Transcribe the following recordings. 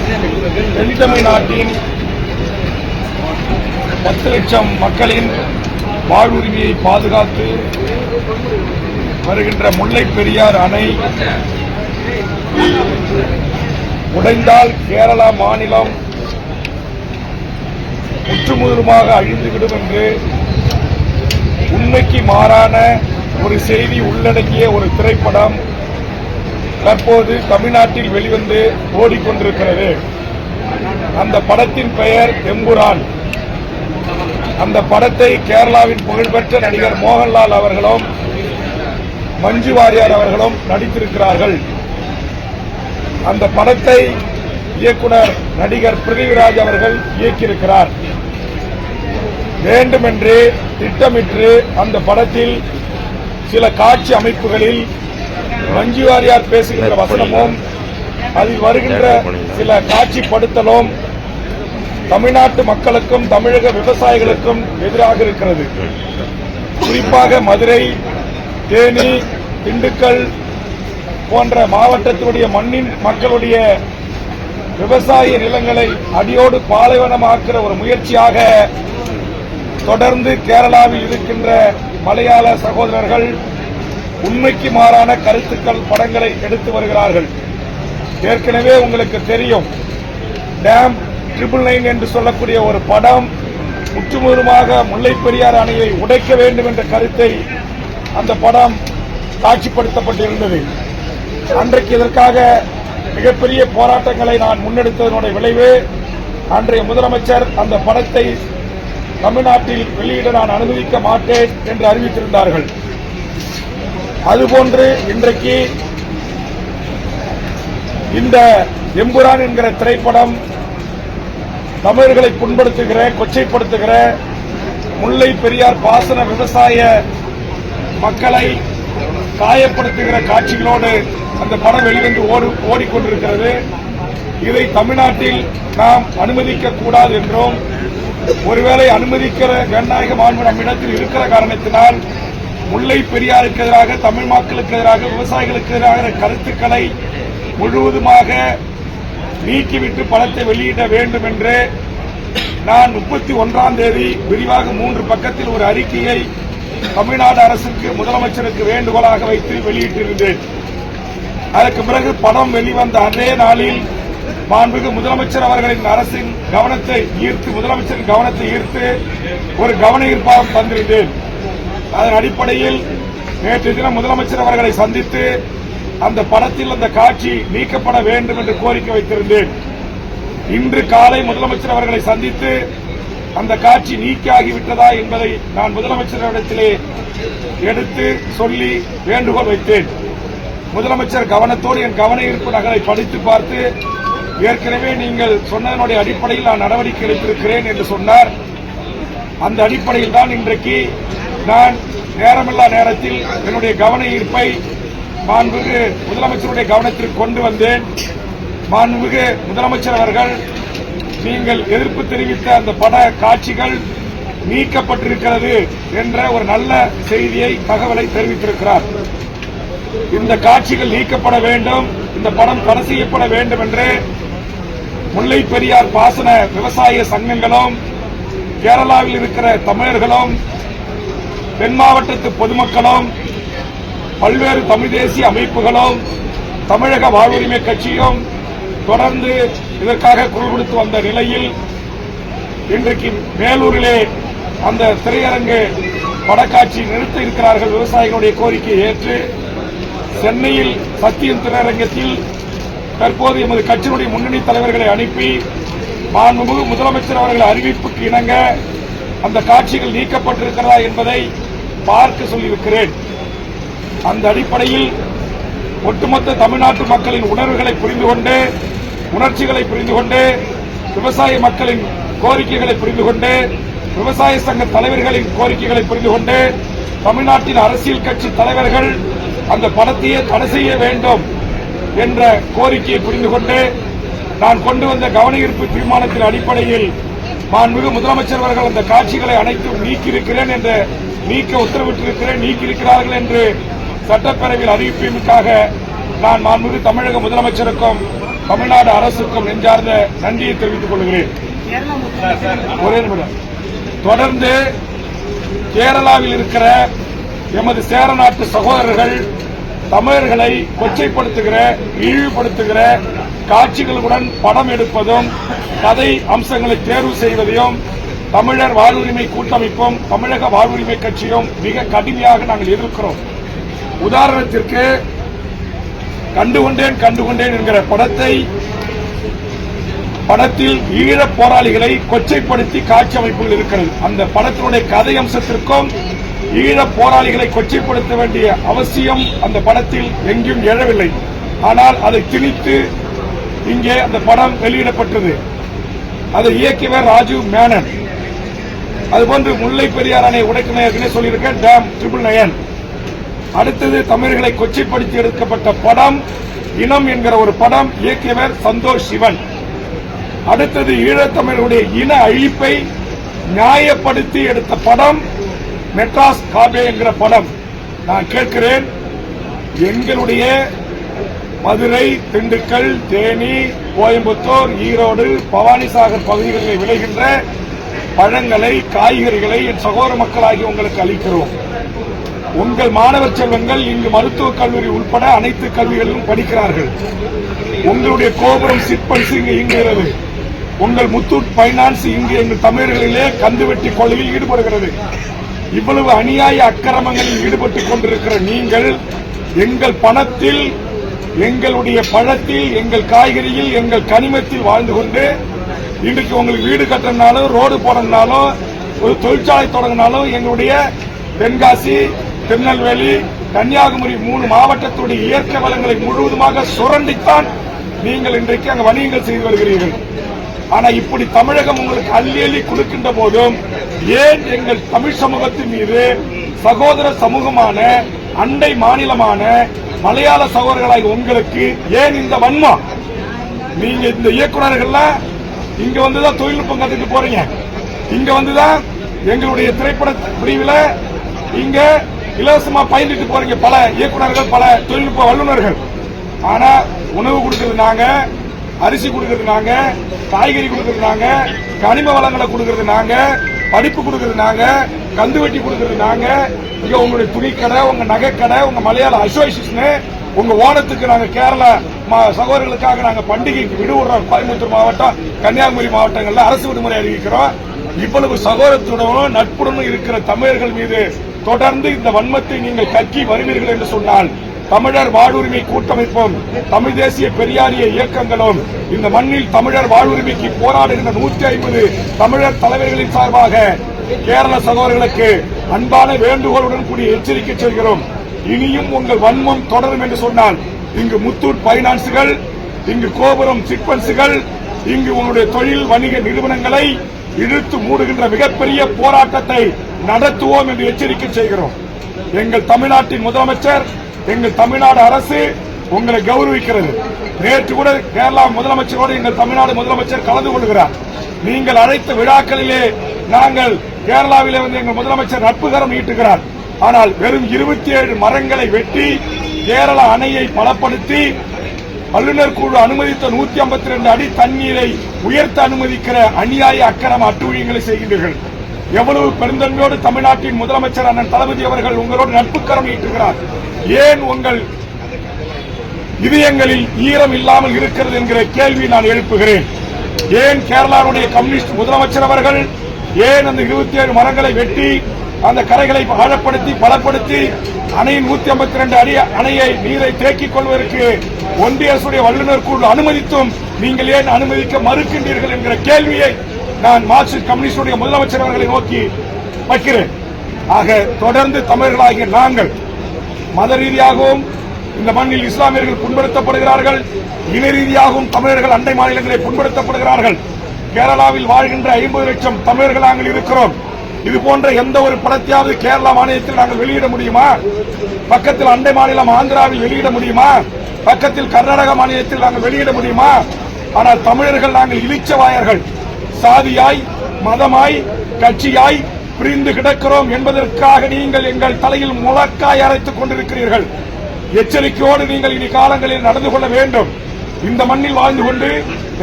தென்தமிழ்நாட்டின் 10 லட்சம் மக்களின் வாழ்வுரிமையை பாதுகாத்து வருகின்ற முல்லை பெரியாறு அணை உடைந்தால் கேரளா மாநிலம் முற்றுமுதலுமாக அழிந்துவிடும் என்று உண்மைக்கு மாறான ஒரு செய்தி உள்ளடங்கிய ஒரு திரைப்படம் தற்போது தமிழ்நாட்டில் வெளிவந்து ஓடிக்கொண்டிருக்கிறது. அந்த படத்தின் பெயர் எம்புரான். அந்த படத்தை கேரளாவின் புகழ்பெற்ற நடிகர் மோகன்லால் அவர்களும் மஞ்சு வாரியார் அவர்களும் நடித்திருக்கிறார்கள். அந்த படத்தை இயக்குனர் நடிகர் பிருத்திவிராஜ் அவர்கள் இயக்கியிருக்கிறார். வேண்டுமென்று திட்டமிட்டு அந்த படத்தில் சில காட்சி அமைப்புகளில் மஞ்சு வாரியார் பேசுகின்ற வசனமும் அதில் வருகின்ற சில காட்சிப்படுத்தலும் தமிழ்நாட்டு மக்களுக்கும் தமிழக விவசாயிகளுக்கும் எதிராக இருக்கிறது. குறிப்பாக மதுரை, தேனி, திண்டுக்கல் போன்ற மாவட்டத்தினுடைய மண்ணின் மக்களுடைய விவசாய நிலங்களை அடியோடு பாலைவனமாக்குற ஒரு முயற்சியாக தொடர்ந்து கேரளாவில் இருக்கின்ற மலையாள சகோதரர்கள் உண்மைக்கு மாறான கருத்துக்கள் படங்களை எடுத்து வருகிறார்கள். ஏற்கனவே உங்களுக்கு தெரியும், டேம் 999 என்று சொல்லக்கூடிய ஒரு படம் முற்றுமுதலுமாக முல்லை பெரியாறு அணையை உடைக்க வேண்டும் என்ற கருத்தை அந்த படம் காட்சிப்படுத்தப்பட்டிருந்தது. அன்றைக்கு இதற்காக மிகப்பெரிய போராட்டங்களை நான் முன்னெடுத்ததனுடைய விளைவு அன்றைய முதலமைச்சர் அந்த படத்தை தமிழ்நாட்டில் வெளியிட நான் அனுமதிக்க மாட்டேன் என்று அறிவித்திருந்தார்கள். அதுபோன்று இன்றைக்கு இந்த எம்புரான் என்கிற திரைப்படம் தமிழர்களை புண்படுத்துகிற, கொச்சைப்படுத்துகிற, முல்லை பெரியார் பாசன விவசாய மக்களை காயப்படுத்துகிற காட்சிகளோடு அந்த படம் வெளிவந்து ஓடிக்கொண்டிருக்கிறது. இதை தமிழ்நாட்டில் நாம் அனுமதிக்க கூடாது என்றும், ஒருவேளை அனுமதிக்கிற ஜனநாயக மாண்பு நம்மிடத்தில் இருக்கிற காரணத்தினால் முல்லை பெரியாருக்கு எதிராக, தமிழ் மக்களுக்கு எதிராக, விவசாயிகளுக்கு எதிராக கருத்துக்களை முழுவதுமாக நீக்கிவிட்டு படத்தை வெளியிட வேண்டும் என்று நான் 31ஆம் தேதி விரிவாக 3 பக்கத்தில் ஒரு அறிக்கையை தமிழ்நாடு அரசுக்கு, முதலமைச்சருக்கு வேண்டுகோளாக வைத்து வெளியிட்டிருந்தேன். அதற்கு பிறகு படம் வெளிவந்த அதே நாளில் மாண்புமிகு முதலமைச்சர் அவர்களின் அரசின் கவனத்தை ஈர்த்து, முதலமைச்சரின் கவனத்தை ஈர்த்து ஒரு கவன ஈர்ப்பாக தந்திருந்தேன். அதன் அடிப்படையில் நேற்று தினம் முதலமைச்சர் அவர்களை சந்தித்து அந்த படத்தில் அந்த காட்சி நீக்கப்பட வேண்டும் என்று கோரிக்கை வைத்திருந்தேன். இன்று காலை முதலமைச்சர் அவர்களை சந்தித்து அந்த காட்சி நீக்கியாகிவிட்டதா என்பதை நான் முதலமைச்சரிடத்திலே எடுத்து சொல்லி வேண்டுகோள் வைத்தேன். முதலமைச்சர் கவனத்தோடு என் கவன ஈர்ப்பு நகலை படித்து பார்த்து, ஏற்கனவே நீங்கள் சொன்னதனுடைய அடிப்படையில் நான் நடவடிக்கை எடுத்திருக்கிறேன் என்று சொன்னார். அந்த அடிப்படையில் தான் இன்றைக்கு நான் நேரமில்லா நேரத்தில் என்னுடைய கவன ஈர்ப்பை மாண்புமிகு முதலமைச்சருடைய கவனத்திற்கு கொண்டு வந்தேன். மாண்புமிகு முதலமைச்சர் அவர்கள் நீங்கள் எதிர்ப்பு தெரிவித்த அந்த பட காட்சிகள் நீக்கப்பட்டிருக்கிறது என்ற ஒரு நல்ல செய்தியை, தகவலை தெரிவித்திருக்கிறார். இந்த காட்சிகள் நீக்கப்பட வேண்டும், இந்த படம் தடை செய்யப்பட வேண்டும் என்று முல்லை பெரியார் பாசன விவசாய சங்கங்களும், கேரளாவில் இருக்கிற தமிழர்களும், தென் மாவட்டத்து பொதுமக்களும், பல்வேறு தமிழ் தேசிய அமைப்புகளும், தமிழக வாழ்வுரிமை கட்சியும் தொடர்ந்து இதற்காக குரல் கொடுத்து வந்த நிலையில் இன்றைக்கு மேலூரிலே அந்த திரையரங்கு படக்காட்சி நிறுத்த இருக்கிறார்கள். விவசாயிகளுடைய கோரிக்கையை ஏற்று சென்னையில் சத்தியம் திரையரங்கத்தில் தற்போது எமது கட்சியினுடைய முன்னணி தலைவர்களை அனுப்பி மாண்புமிகு முதலமைச்சர் அவர்கள் அறிவிப்புக்கு இணங்க அந்த காட்சிகள் நீக்கப்பட்டிருக்கிறதா என்பதை பார்க்க சொல்லியிருக்கிறேன். அந்த அடிப்படையில் ஒட்டுமொத்த தமிழ்நாட்டு மக்களின் உணர்வுகளை புரிந்து கொண்டு, உணர்ச்சிகளை புரிந்து கொண்டு, விவசாய மக்களின் கோரிக்கைகளை புரிந்து கொண்டு, விவசாய சங்க தலைவர்களின் கோரிக்கைகளை புரிந்து கொண்டு, தமிழ்நாட்டின் அரசியல் கட்சி தலைவர்கள் அந்த படத்தையே தடை செய்ய வேண்டும் என்ற கோரிக்கையை புரிந்து கொண்டு நான் கொண்டு வந்த கவன ஈர்ப்பு தீர்மானத்தின் அடிப்படையில் மாண்புமிகு முதலமைச்சர் அவர்கள் அந்த காட்சிகளை அனைத்தும் நீக்கியிருக்கிறேன் என்று நீக்க உத்தரவிட்டிருக்கிறேன், நீக்கியிருக்கிறார்கள் என்று சட்டப்பேரவையில் அறிவிப்பதற்காக நான் மாண்புமிகு தமிழக முதலமைச்சருக்கும் தமிழ்நாடு அரசுக்கும் நெஞ்சார்ந்த நன்றியை தெரிவித்துக் கொள்கிறேன். ஒரே நிமிடம். தொடர்ந்து கேரளாவில் இருக்கிற எமது சேர நாட்டு சகோதரர்கள் தமிழர்களை கொச்சைப்படுத்துகிற இழிவுபடுத்துகிற காட்சிகளுடன் படம் எடுப்பதும் கதை அம்சங்களை தேர்வு செய்வதையும் தமிழர் வாழ்வுரிமை கூட்டமைப்பும் தமிழக வாழ்வுரிமை கட்சியும் மிக கடுமையாக நாங்கள் எதிர்க்கிறோம். உதாரணத்திற்கு கண்டுகொண்டேன் என்கிற படத்தில் ஈழப் போராளிகளை கொச்சைப்படுத்தி காட்சி அமைப்புகள் இருக்கிறது. அந்த படத்தினுடைய கதை அம்சத்திற்கும் ஈழப் போராளிகளை கொச்சைப்படுத்த வேண்டிய அவசியம் அந்த படத்தில் எங்கும் எழவில்லை. ஆனால் அதை திணித்து இங்கே அந்த படம் வெளியிடப்பட்டது. அதை இயக்கியவர் ராஜீவ் மேனன். அதுபோன்று முல்லை பெரியார் அணை உடைக்க சொல்லியிருக்க டேம் 999. அடுத்தது தமிழர்களை கொச்சைப்படுத்தி எடுக்கப்பட்ட படம் இனம் என்கிற ஒரு படம், இயக்கியவர் சந்தோஷ் சிவன். அடுத்தது ஈழத்தமிழர்களுடைய இன அழிப்பை நியாயப்படுத்தி எடுத்த படம் மெட்ராஸ் காபே என்கிற படம். நான் கேட்கிறேன், எங்களுடைய மதுரை, திண்டுக்கல், தேனி, கோயம்புத்தூர், ஈரோடு, பவானிசாகர் பகுதிகளில் விளைகின்ற பழங்களை, காய்கறிகளை என் சகோதர மக்களாகி உங்களுக்கு அளிக்கிறோம். உங்கள் மாணவர் செல்வங்கள் இங்கு மருத்துவக் கல்லூரி உட்பட அனைத்து கல்விகளிலும் படிக்கிறார்கள். உங்களுடைய கோபுரம் சிற்பன்ஸ் இங்கு இயங்குகிறது. உங்கள் முத்தூட் பைனான்ஸ் இங்கு எங்கள் தமிழர்களிலே கந்துவெட்டி கொள்ளையில் ஈடுபடுகிறது. இவ்வளவு அநியாய அக்கிரமங்களில் ஈடுபட்டுக் கொண்டிருக்கிற நீங்கள் எங்கள் பணத்தில், எங்களுடைய பழத்தில், எங்கள் காய்கறியில், எங்கள் கனிமத்தில் வாழ்ந்து கொண்டு இன்றைக்கு உங்களுக்கு வீடு கட்டினாலும், ரோடு போடனாலும், ஒரு தொழிற்சாலை தொடங்கினாலும் எங்களுடைய தென்காசி, திருநெல்வேலி, கன்னியாகுமரி 3 மாவட்டத்துடைய இயற்கை வளங்களை முழுவதுமாக சுரண்டித்தான் நீங்கள் இன்றைக்கு அங்கு வணிகங்கள் செய்து வருகிறீர்கள். ஆனா இப்படி தமிழகம் உங்களுக்கு அள்ளி அள்ளி கொடுக்கின்ற போதும் ஏன் எங்கள் தமிழ் சமூகத்தின் மீது சகோதர சமூகமான அண்டை மாநிலமான மலையாள சகோதரர்களாக உங்களுக்கு ஏன் இந்த வன்மம்? நீங்க இந்த இயக்குநர்கள்லாம் இங்க வந்துதான் தொழில்நுட்பம் கத்துட்டு போறீங்க. இங்க வந்துதான் எங்களுடைய திரைப்பட பிரிவில் இங்க இலவசமா பயிர்ந்துட்டு போறீங்க பல இயக்குநர்கள், பல தொழில்நுட்ப வல்லுநர்கள். ஆனா உணவு கொடுக்கிறது நாங்க, அரிசி கொடுக்கிறது நாங்க, காய்கறி கொடுக்கிறது நாங்க, கனிம வளங்களை கொடுக்கிறது நாங்க, படிப்பு கொடுக்கிறது நாங்க, கந்துவட்டி கொடுக்கிறது நாங்க. இங்க உங்களுடைய துணிக்கடை, உங்க நகைக்கடை, உங்க மலையாள அசோசியேஷன், உங்க ஓணத்துக்கு நாங்க கேரளா சகோதரர்களுக்காக நாங்க பண்டிகைக்கு விடுவிடுறோம். கோயம்புத்தூர் மாவட்டம், கன்னியாகுமரி மாவட்டங்கள்ல அரசு விடுமுறை அறிவிக்கிறோம். இவ்வளவு சகோதரத்துடனும் நட்புடனும் இருக்கிற தமிழர்கள் மீது தொடர்ந்து இந்த வன்மத்தை நீங்கள் கக்கி வருவீர்கள் என்று சொன்னால் தமிழர் வாழ்வுரிமை கூட்டமைப்பும் தமிழ் தேசிய பெரியாரிய இயக்கங்களும் இந்த மண்ணில் தமிழர் வாழ்வுரிமைக்கு போராடுகின்ற 150 தமிழர் தலைவர்களின் சார்பாக கேரள சகோதரர்களுக்கு அன்பான வேண்டுகோளுடன் கூடிய எச்சரிக்கை சொல்கிறோம். இனியும் உங்கள் வன்மம் தொடரும் என்று சொன்னால் இங்கு முத்தூட் பைனான்ஸுகள், இங்கு கோபுரம் சிட்பன்ஸுகள், இங்கு உங்களுடைய தொழில் வணிக நிறுவனங்களை இழுத்து மூடுகின்ற மிகப்பெரிய போராட்டத்தை நடத்துவோம் என்று எச்சரிக்கை செய்கிறோம். எங்கள் தமிழ்நாட்டின் முதலமைச்சர், எங்கள் தமிழ்நாடு அரசு உங்களை கௌரவிக்கிறது. நேற்று கூட கேரளா முதலமைச்சரோடு எங்கள் தமிழ்நாடு முதலமைச்சர் கலந்து கொள்கிறார். நீங்கள் அழைத்த விழாக்களிலே நாங்கள் கேரளாவிலே வந்து எங்கள் முதலமைச்சர் நட்புகரம் ஈட்டுகிறார். ஆனால் வெறும் 27 மரங்களை வெட்டி கேரள அணையை பலப்படுத்தி வல்லுநர் குழு அனுமதித்த 152 அடி தண்ணீரை உயர்த்த அனுமதிக்கிற அநியாய அக்கிரம அட்டூழியங்களை செய்கின்றீர்கள். எவ்வளவு பெருந்தன்மையோடு தமிழ்நாட்டின் முதலமைச்சர் அண்ணன் தளபதி அவர்கள் உங்களோடு நட்புக்கரம் ஈட்டுகிறார். ஏன் உங்கள் இதயங்களில் ஈரம் இல்லாமல் இருக்கிறது என்கிற கேள்வி நான் எழுப்புகிறேன். ஏன் கேரளாவுடைய கம்யூனிஸ்ட் முதலமைச்சர் அவர்கள் ஏன் அந்த 27 மரங்களை வெட்டி அந்த கரைகளை ஆழப்படுத்தி பலப்படுத்தி அணையின் 152 அடி அணையை நீரை தேக்கிக் கொள்வதற்கு ஒன்றிய அரசுடைய வல்லுநர் குழு அனுமதித்தும் நீங்கள் ஏன் அனுமதிக்க மறுக்கின்றீர்கள் என்கிற கேள்வியை நான் மார்க்சிஸ்ட் கம்யூனிஸ்டுடைய முதலமைச்சர் அவர்களை நோக்கி வைக்கிறேன். ஆக தொடர்ந்து தமிழர்களாகிய நாங்கள் மத ரீதியாகவும் இந்த மண்ணில் இஸ்லாமியர்கள் புண்படுத்தப்படுகிறார்கள், இன ரீதியாகவும் தமிழர்கள் அண்டை மாநிலங்களில் புண்படுத்தப்படுகிறார்கள். கேரளாவில் வாழ்கின்ற 50 லட்சம் தமிழர்கள் நாங்கள் இருக்கிறோம். இது போன்ற எந்த ஒரு படத்தையாவது கேரளா மாநிலத்தில் நாங்கள் வெளியிட முடியுமா? பக்கத்தில் அண்டை மாநிலம் ஆந்திராவில் வெளியிட முடியுமா? பக்கத்தில் கர்நாடக மாநிலத்தில் நாங்கள் வெளியிட முடியுமா? ஆனால் தமிழர்கள் நாங்கள் இளிச்சவாயர்கள், சாதியாய் மதமாய் கட்சியாய் பிரிந்து கிடக்கிறோம் என்பதற்காக நீங்கள் எங்கள் தலையில் முழக்காய் அரைத்துக் கொண்டிருக்கிறீர்கள். எச்சரிக்கையோடு நீங்கள் இனி காலங்களில் நடந்து கொள்ள வேண்டும். இந்த மண்ணில் வாழ்ந்து கொண்டு,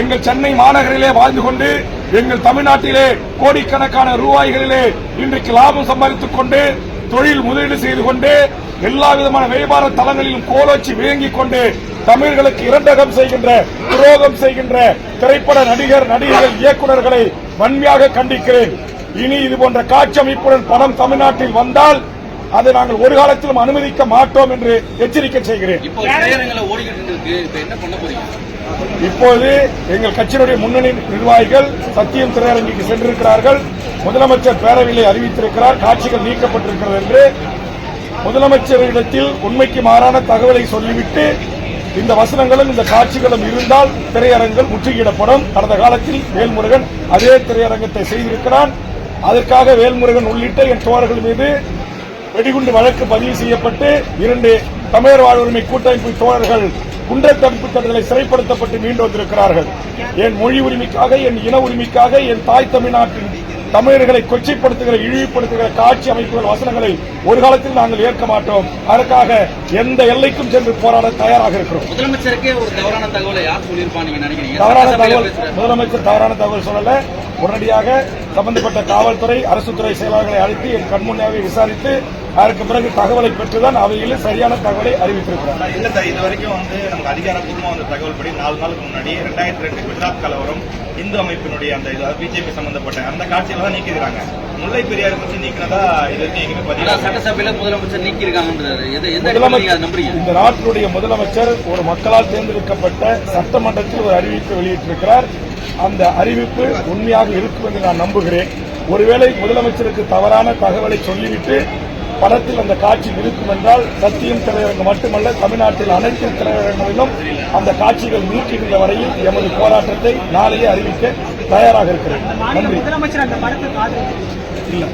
எங்கள் சென்னை மாநகரிலே வாழ்ந்து கொண்டு, எங்கள் தமிழ்நாட்டிலே கோடிக்கணக்கான ரூபாய்களிலே இன்றைக்கு லாபம் சம்பாதித்துக் கொண்டு, தொழில் முதலீடு செய்து கொண்டு, எல்லா விதமான வியாபார தளங்களிலும் கோலோச்சி விளங்கிக் கொண்டு, தமிழர்களுக்கு இரண்டகம் செய்கின்ற, துரோகம் செய்கின்ற திரைப்பட நடிகர்கள், இயக்குநர்களை வன்மையாக கண்டிக்கிறேன். இனி இதுபோன்ற காட்சி அமைப்புடன் படம் தமிழ்நாட்டில் வந்தால் அதை நாங்கள் ஒரு காலத்திலும் அனுமதிக்க மாட்டோம் என்று எச்சரிக்கை செய்கிறேன். இப்போது எங்கள் கட்சியினுடைய முன்னணி நிர்வாகிகள் சத்தியம் திரையரங்குக்கு சென்றிருக்கிறார்கள். முதலமைச்சர் பேரவையிலே அறிவித்திருக்கிறார் காட்சிகள் நீக்கப்பட்டிருக்கிறது என்று. முதலமைச்சரிடத்தில் உண்மைக்கு மாறான தகவலை சொல்லிவிட்டு இந்த வசனங்களும் இந்த காட்சிகளும் இருந்தால் திரையரங்குகள் முற்றுகையிடப்படும். கடந்த காலத்தில் வேல்முருகன் அதே திரையரங்கத்தை செய்திருக்கிறான். அதற்காக வேல்முருகன் உள்ளிட்ட என் தோழர்கள் மீது வெடிகுண்டு வழக்கு பதிவு செய்யப்பட்டு 2 தமிழர் வாழ்வுரிமை கூட்டமைப்பு தோழர்கள் குண்டர் தடுப்பு சட்டங்களை சிறைப்படுத்தப்பட்டு மீண்டு வந்திருக்கிறார்கள். என் மொழி உரிமைக்காக, என் இன உரிமைக்காக, என் தாய் தமிழ்நாட்டின் தமிழர்களை கொச்சைப்படுத்துகிற, இழிவுபடுத்துகிற காட்சி அமைப்புகள் வசனங்களை ஒரு காலத்தில் நாங்கள் ஏற்க மாட்டோம். அதற்காக எந்த எல்லைக்கும் சென்று போராட தயாராக இருக்கிறோம். முதலமைச்சருக்கே ஒரு தவறான தகவலை யார் சொல்லியிருப்பாங்க நினைக்கிறீங்க? தவறான தகவல் முதலமைச்சர் தவறான தகவல் சொல்லல. உடனடியாக சம்பந்தப்பட்ட காவல்துறை, அரசு துறை செயலாளர்களை அழைத்து என் கண்முன்னாவே விசாரித்து அதற்கு பிறகு தகவலை பெற்றுதான் அவையில் சரியான தகவலை அறிவித்திருக்கிறார். இல்ல சார், இதுவரைக்கும் நமக்கு அதிகாரப்பூர்வமா வந்த தகவல் படி 4 நாளுக்கு முன்னாடி 2002 குஜராத் கலவரம், இந்து அமைப்பினுடைய அந்த பிஜேபி சம்பந்தப்பட்ட அந்த காட்சியில தான் நீக்கிருக்காங்க. முல்லை பெரியாரை பற்றி நீக்கிறதா இது வரைக்கும் பதிவு சட்டசபையில முதலமைச்சர் நீக்கிருக்காங்கன்றது இந்த நாட்டினுடைய முதலமைச்சர் ஒரு மக்களால் தேர்ந்தெடுக்கப்பட்ட சட்டமன்றத்தில் ஒரு அறிவிப்பை வெளியிட்டிருக்கிறார். அந்த அறிவிப்பு உண்மையாக இருக்கும் என்று நான் நம்புகிறேன். ஒருவேளை முதலமைச்சருக்கு தவறான தகவலை சொல்லிவிட்டு படத்தில் அந்த காட்சி இருக்கும் என்றால் சத்தியம் திரையரங்கு மட்டுமல்ல, தமிழ்நாட்டில் அனைத்து திரையரங்களிலும் அந்த காட்சிகள் நீக்கின்ற வரையில் எமது போராட்டத்தை நாளையே அறிவிக்க தயாராக இருக்கிறேன். நன்றி. முதலமைச்சர் அந்த படத்தை இல்லை.